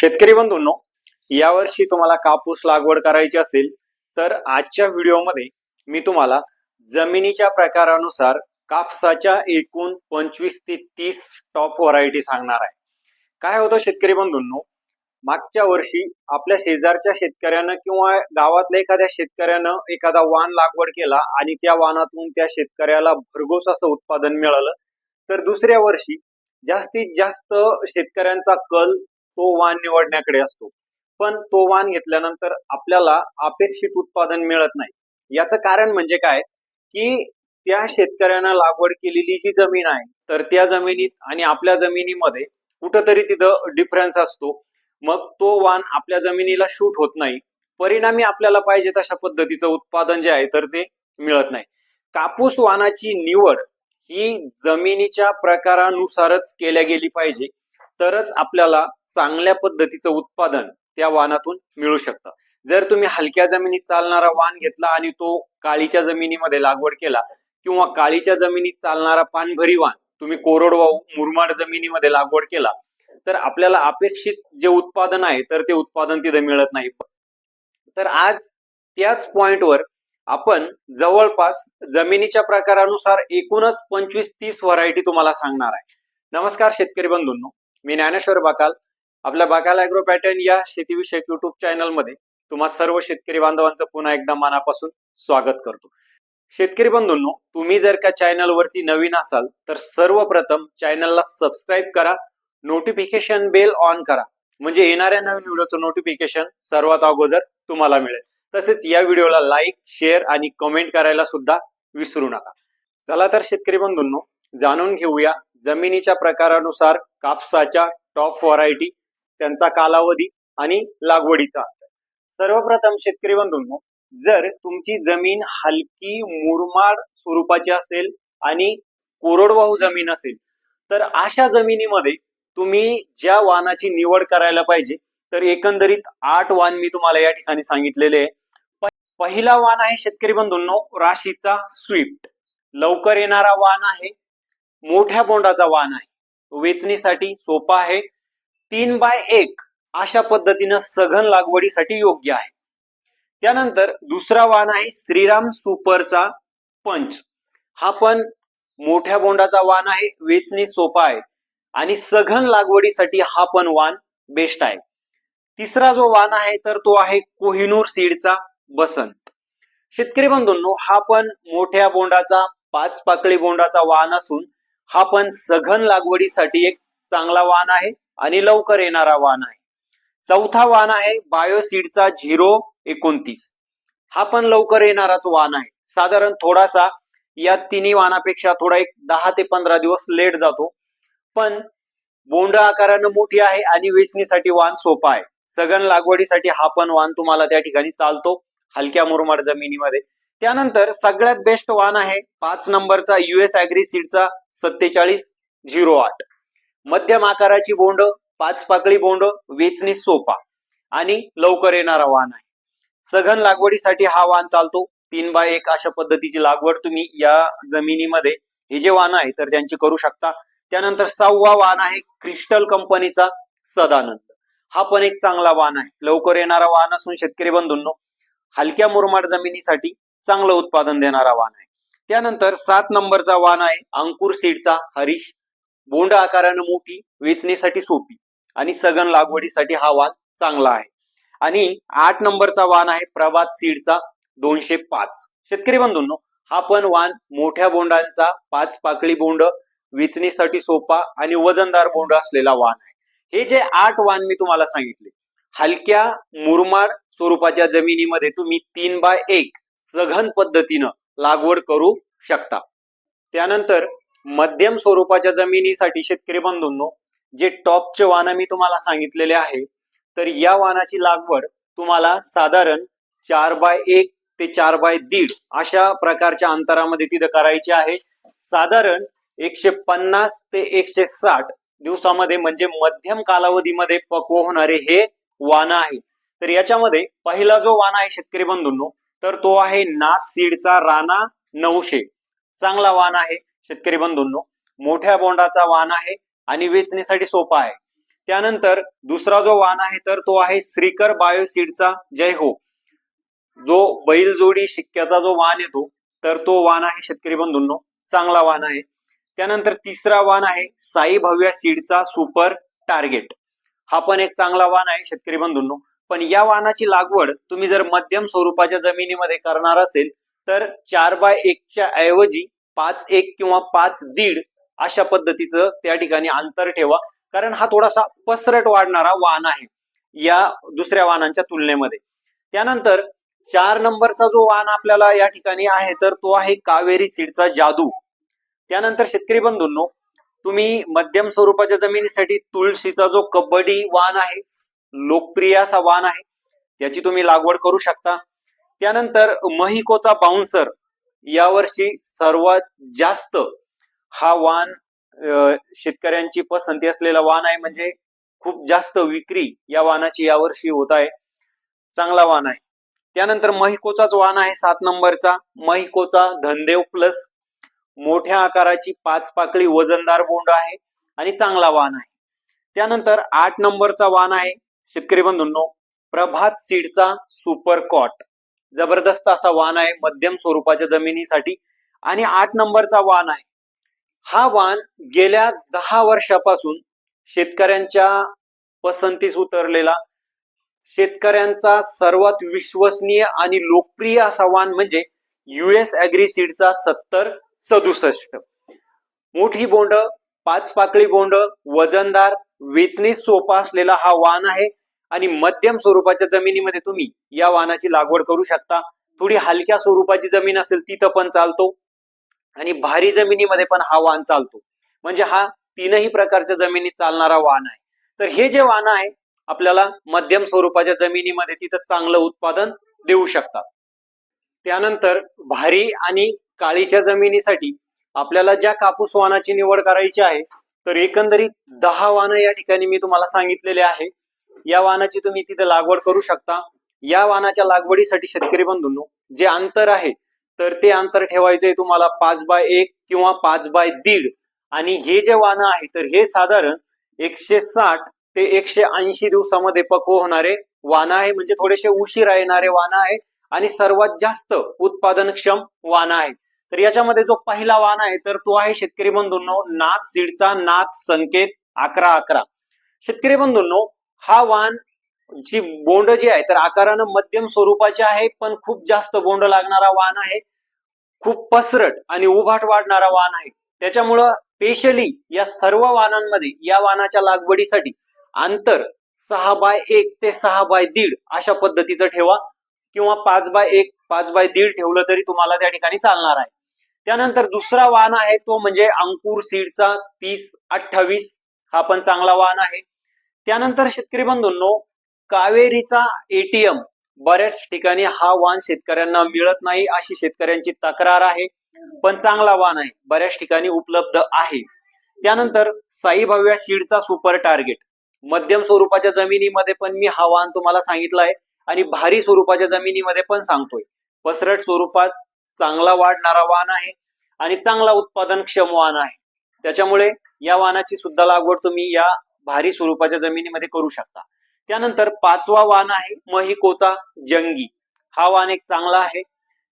शेतकरी बंधूंनो, यावर्षी तुम्हाला कापूस लागवड करायची असेल तर आजच्या व्हिडिओमध्ये मी तुम्हाला जमिनीच्या प्रकारानुसार कापसाच्या एकूण 25 ते 30 टॉप व्हरायटी सांगणार आहे. काय होतं शेतकरी बंधूंनो, मागच्या वर्षी आपल्या शेजारच्या शेतकऱ्यानं किंवा गावातल्या एखाद्या शेतकऱ्यानं एखादा वाण लागवड केला आणि त्या वाणातून त्या शेतकऱ्याला भरघोस असं उत्पादन मिळालं, तर दुसऱ्या वर्षी जास्तीत जास्त शेतकऱ्यांचा कल तो वाण निवडण्याकडे असतो. पण तो वाण घेतल्यानंतर आपल्याला अपेक्षित उत्पादन मिळत नाही. याचं कारण म्हणजे काय, की त्या शेतकऱ्यानं लागवड केलेली जी जमीन आहे तर त्या जमिनीत आणि आपल्या जमिनीमध्ये कुठंतरी तिथं डिफरन्स असतो. मग तो वाण आपल्या जमिनीला शूट होत नाही. परिणामी आपल्याला पाहिजे तशा पद्धतीचं उत्पादन जे आहे तर ते मिळत नाही. कापूस वाणाची निवड ही जमिनीच्या प्रकारानुसारच केल्या गेली पाहिजे, तरच आपल्याला चांगल्या पद्धतीचं उत्पादन त्या वाणातून मिळू शकतं. जर तुम्ही हलक्या जमिनीत चालणारा वाण घेतला आणि तो काळीच्या जमिनीमध्ये लागवड केला किंवा काळीच्या जमिनीत चालणारा पानभरी वाण तुम्ही कोरडवाहू मुरमाड जमिनीमध्ये लागवड केला, तर आपल्याला अपेक्षित जे उत्पादन आहे तर ते उत्पादन तिथे मिळत नाही. तर आज त्याच पॉइंटवर आपण जवळपास जमिनीच्या प्रकारानुसार एकूणच 25-30 व्हरायटी तुम्हाला सांगणार आहे. नमस्कार शेतकरी बंधूंनो, मी ज्ञानेश्वर बाकाल. आपल्या बाकाल ॲग्रो पॅटर्न या शेतीविषयक युट्यूब चॅनल मध्ये तुम्हा सर्व शेतकरी बांधवांचं पुन्हा एकदा मनापासून स्वागत करतो. शेतकरी बंधूंनो, तुम्ही जर का चॅनल वरती नवीन असाल तर सर्वप्रथम चॅनलला सबस्क्राईब करा, नोटिफिकेशन बेल ऑन करा, म्हणजे येणाऱ्या नवीन व्हिडिओचं नोटिफिकेशन सर्वात अगोदर तुम्हाला मिळेल. तसेच या व्हिडिओला लाईक, शेअर आणि कमेंट करायला सुद्धा विसरू नका. चला तर शेतकरी बंधूंनो, जाणून घेऊया जमिनीच्या प्रकारानुसार कापसाच्या टॉप व्हरायटी, त्यांचा कालावधी आणि लागवडीचा अंतर. सर्वप्रथम शेतकरी बंधूंनो, जर तुमची जमीन हलकी मुरमाड स्वरूपाची असेल आणि कोरडवाहू जमीन असेल तर अशा जमिनीमध्ये तुम्ही ज्या वाणाची निवड करायला पाहिजे, तर एकंदरीत 8 वाण मी तुम्हाला या ठिकाणी सांगितलेले आहे. पहिला वाण आहे शेतकरी बंधूंनो राशीचा स्विफ्ट. लवकर येणारा वाण आहे, मोठ्या बोंडाचा वाण आहे, वेचणीसाठी सोपा आहे, 3x1 अशा पद्धतीनं सघन लागवडीसाठी योग्य आहे. त्यानंतर दुसरा वाण आहे श्रीराम सुपरचा पंच. हा पण मोठ्या बोंडाचा वाण आहे, वेचणी सोपा आहे आणि सघन लागवडीसाठी हा पण वाण बेस्ट आहे. तिसरा जो वाण आहे तर तो आहे कोहिनूर सीडचा बसंत. शेतकरी बंधूंनो, हा पण मोठ्या बोंडाचा 5 पाकळी बोंडाचा वाण असून हा पण सघन लागवडीसाठी एक चांगला वाण आहे आणि लवकर येणारा वाण आहे. चौथा वाण आहे बायोसीडचा 029. हा पण लवकर येणाराच वाण आहे. साधारण थोडासा या तिन्ही वाणापेक्षा थोडा एक 10 ते 15 दिवस लेट जातो, पण बोंड आकारानं मोठी आहे आणि वेचणीसाठी वाण सोपा आहे. सघन लागवडीसाठी हा पण वाण तुम्हाला त्या ठिकाणी चालतो हलक्या मुरमाड जमिनीमध्ये. त्यानंतर सगळ्यात बेस्ट वाण आहे 5 नंबरचा US ॲग्री सीडचा 4708. मध्यम आकाराची बोंड, 5 पाकळी बोंड, वेचणी सोपा आणि लवकर येणारा वाण आहे. सघन लागवडीसाठी हा वाण चालतो. 3x1 अशा पद्धतीची लागवड तुम्ही या जमिनीमध्ये हे जे वाण आहे तर त्यांची करू शकता. त्यानंतर 6वा वाण आहे क्रिस्टल कंपनीचा सदानंद. हा पण एक चांगला वाण आहे, लवकर येणारा वाण असून शेतकरी बंधूंनो हलक्या मुरमाड जमिनीसाठी चांगलं उत्पादन देणारा वाण आहे. त्यानंतर 7 नंबरचा वाण आहे अंकुर सीडचा हरीश. बोंड आकारानं मोठी, वेचणीसाठी सोपी आणि सघन लागवडीसाठी हा वाण चांगला आहे. आणि 8 नंबरचा वाण आहे प्रभात सीडचा 205. शेतकरी बंधूंनो, हा पण वाण मोठ्या बोंडांचा 5 पाकळी बोंड, वेचणीसाठी सोपा आणि वजनदार बोंड असलेला वाण आहे. हे जे 8 वाण मी तुम्हाला सांगितले, हलक्या मुरमाड स्वरूपाच्या जमिनीमध्ये तुम्ही 3x1 सघन पद्धतीनं लागवड करू शकता. त्यानंतर मध्यम स्वरूपाच्या जमिनीसाठी शेतकरी बंधूंनो जे टॉपचे वाण मी तुम्हाला सांगितलेले आहे, तर या वाणाची लागवड तुम्हाला साधारण 4x1 ते 4x1.5 अशा प्रकारच्या अंतरामध्ये तिथे करायची आहे. साधारण 150 ते 160 दिवसामध्ये म्हणजे मध्यम कालावधीमध्ये पक्व होणारे हे वाण आहे. तर याच्यामध्ये पहिला जो वाण आहे शेतकरी बंधूंनो, तर तो आहे नाथ सीडचा राणा 900. चांगला वाण आहे शेतकरी बंधूंनो, मोठ्या बोंडाचा वाण आहे आणि वेचणीसाठी सोपा आहे. त्यानंतर दुसरा जो वाण आहे तर तो आहे श्रीकर बायोसीडचा जय हो, जो बैलजोडी शिक्क्याचा जो वाण येतो तर तो वाण आहे शेतकरी बंधूंनो, चांगला वाण आहे. त्यानंतर तिसरा वाण आहे साई भव्य सीडचा सुपर टार्गेट, हा पण एक चांगला वाण आहे शेतकरी बंधूंनो. पण या वाणाची लागवड तुम्ही जर मध्यम स्वरूपाच्या जमिनीमध्ये करणार असेल तर 4x1 ऐवजी 5-1 किंवा 5-1.5 अशा पद्धतीचं त्या ठिकाणी अंतर ठेवा, कारण हा थोडासा पसरट वाढणारा वाण आहे या दुसऱ्या वाणांच्या तुलनेमध्ये. त्यानंतर 4 नंबरचा जो वाण आपल्याला या ठिकाणी आहे तर तो आहे कावेरी सीडचा जादू. त्यानंतर शेतकरी बंधूंनो, तुम्ही मध्यम स्वरूपाच्या जमिनीसाठी तुळशीचा जो कबड्डी वाण आहे, लोकप्रिय असा वाण आहे, त्याची तुम्ही लागवड करू शकता. त्यानंतर महिकोचा बाउन्सर यावर्षी सर्वात जास्त हा वाण शेतकऱ्यांची पसंती असलेला वाण आहे, म्हणजे खूप जास्त विक्री या वाणाची यावर्षी होत आहे, चांगला वाण आहे. त्यानंतर महिकोचाच वाण आहे 7 नंबरचा महिकोचा धनदेव प्लस, मोठ्या आकाराची 5 पाकळी वजनदार बोंड आहे आणि चांगला वाण आहे. त्यानंतर 8 नंबरचा वाण आहे शेतकरी बंधूंनो प्रभात सीडचा सुपर कॉट, जबरदस्त असा वाण आहे मध्यम स्वरूपाच्या जमिनीसाठी. आणि 8 नंबरचा वाण आहे, हा वाण गेल्या 10 वर्षापासून शेतकऱ्यांच्या पसंतीस उतरलेला, शेतकऱ्यांचा सर्वात विश्वसनीय आणि लोकप्रिय असा वाण म्हणजे US ऍग्री सीडचा 7067. मोठी बोंड, 5 पाकळी बोंड, वजनदार, वेचणीस सोपा असलेला हा वाण आहे आणि मध्यम स्वरूपाच्या जमिनीमध्ये तुम्ही या वाणाची लागवड करू शकता. थोडी हलक्या स्वरूपाची जमीन असेल तिथं पण चालतो आणि भारी जमिनीमध्ये पण हा वाण चालतो, म्हणजे हा तीनही प्रकारच्या जमिनीत चालणारा वाण आहे. तर हे जे वाण आहे आपल्याला मध्यम स्वरूपाच्या जमिनीमध्ये तिथं चांगलं उत्पादन देऊ शकतात. त्यानंतर भारी आणि काळीच्या जमिनीसाठी आपल्याला ज्या कापूस वाणाची निवड करायची आहे तर एकंदरीत 10 वाण या ठिकाणी मी तुम्हाला सांगितलेले आहे. या वाणाची तुम्ही तिथे लागवड करू शकता. या वाणाच्या लागवडीसाठी शेतकरी बंधूंनो जे अंतर आहे तर ते अंतर ठेवायचंय तुम्हाला 5x1 किंवा 5x1.5. आणि हे जे वाण आहे तर हे साधारण 160 ते 180 दिवसामध्ये पक्व होणारे वाण आहे, म्हणजे थोडेसे उशिरा येणारे वाण आहे आणि सर्वात जास्त उत्पादनक्षम वाण आहे. तर याच्यामध्ये जो पहिला वाण आहे तर तो आहे शेतकरी बंधूंनो नाथ सीडचा नाथ संकेत 1111. शेतकरी बंधूंनो हा वाण जी बोंड जी आहे तर आकारानं मध्यम स्वरूपाची आहे, पण खूप जास्त बोंड लागणारा वाण आहे, खूप पसरट आणि उभाट वाढणारा वाण आहे. त्याच्यामुळं स्पेशली या सर्व वाणांमध्ये या वाणाच्या लागवडीसाठी अंतर 6x1 ते 6x1.5 अशा पद्धतीचं ठेवा किंवा 5x1 5x1.5 ठेवलं तरी तुम्हाला त्या ठिकाणी चालणार आहे. त्यानंतर दुसरा वाण आहे तो म्हणजे अंकुर सीडचा 3028, हा पण चांगला वाण आहे. त्यानंतर शेतकरी बंधूंनो कावेरीचा ATM, बऱ्याच ठिकाणी हा वाण शेतकऱ्यांना मिळत नाही अशी शेतकऱ्यांची तक्रार आहे, पण चांगला वाण आहे, बऱ्याच ठिकाणी उपलब्ध आहे. त्यानंतर साई भव्य सीडचा सुपर टार्गेट, मध्यम स्वरूपाच्या जमिनीमध्ये पण मी हा वाण तुम्हाला सांगितला आहे आणि भारी स्वरूपाच्या जमिनीमध्ये पण सांगतोय. पसरट स्वरूपात चांगला वाढणारा वाण आहे आणि चांगला उत्पादनक्षम वाण आहे, त्याच्यामुळे या वाणाची सुद्धा लागवड तुम्ही या भारी स्वरूपाच्या जमिनीमध्ये करू शकता. त्यानंतर 5वा वाण आहे महिकोचा जंगी, हा वाण एक चांगला आहे.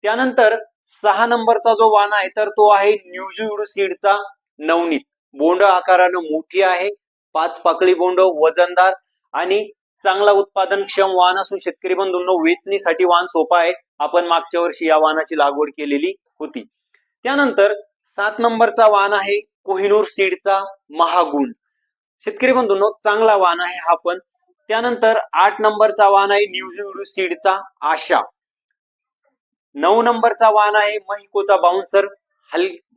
त्यानंतर 6 नंबरचा जो वाण आहे तर तो आहे न्यूझीवुड सीडचा नवनीत, बोंड आकारानं मोठी आहे, 5 पाकळी बोंड, वजनदार आणि चांगला उत्पादनक्षम वाण असून शेतकरी बंधूंनो वेचणीसाठी वाण सोपा आहे. आपण मागच्या वर्षी या वाणाची लागवड केलेली होती. त्यानंतर 7 नंबरचा वाण आहे कोहिनूर सीडचा महागुण, शेतकरी बंधूंनो चांगला वाण आहे हा पण. त्यानंतर 8 नंबरचा वाण आहे न्यूझीवुड सीडचा आशा. 9 नंबरचा वाण आहे महिकोचा बाउन्सर,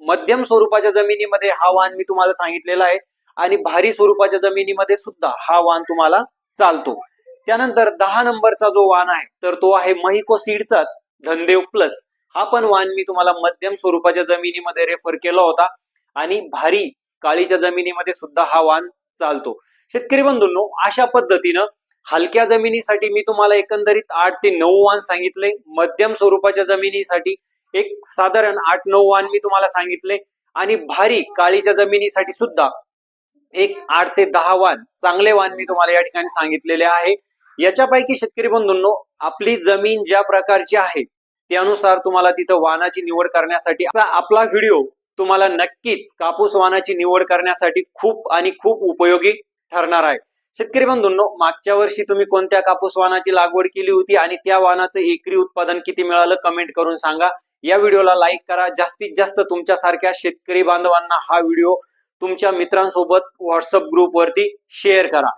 मध्यम स्वरूपाच्या जमिनीमध्ये हा वाण मी तुम्हाला सांगितलेला आहे आणि भारी स्वरूपाच्या जमिनीमध्ये सुद्धा हा वाण तुम्हाला चालतो. त्यानंतर 10 नंबरचा जो वाण आहे तर तो आहे महिको सीडचाच धनदेव प्लस, हा पण वाण मी तुम्हाला मध्यम स्वरूपाच्या जमिनीमध्ये रेफर केला होता आणि भारी काळीच्या जमिनीमध्ये सुद्धा हा वाण चालतो. शेतकरी बंधूंनो अशा पद्धतीनं हलक्या जमिनीसाठी मी तुम्हाला एकंदरीत 8 ते 9 वाण सांगितले, मध्यम स्वरूपाच्या जमिनीसाठी एक साधारण 8-9 वाण मी तुम्हाला सांगितले आणि भारी काळीच्या जमिनीसाठी सुद्धा एक 8 ते 10 वाण चांगले वाण मी तुम्हाला या ठिकाणी सांगितलेले आहे. याच्यापैकी शेतकरी बंधूंनो, आपली जमीन ज्या प्रकारची आहे त्यानुसार तुम्हाला तिथं वाणाची निवड करण्यासाठी आपला व्हिडिओ तुम्हाला नक्कीच कापूस वाणाची निवड करण्यासाठी खूप आणि खूप उपयोगी ठरणार आहे. शेतकरी बंधूंनो, मागच्या वर्षी तुम्ही कोणत्या कापूस वाणाची लागवड केली होती आणि त्या वाणाचं एकरी उत्पादन किती मिळालं कमेंट करून सांगा. या व्हिडिओला लाईक करा. जास्तीत जास्त तुमच्यासारख्या शेतकरी बांधवांना हा व्हिडिओ तुमच्या मित्रांसोबत व्हॉट्सअप ग्रुपवरती शेअर करा.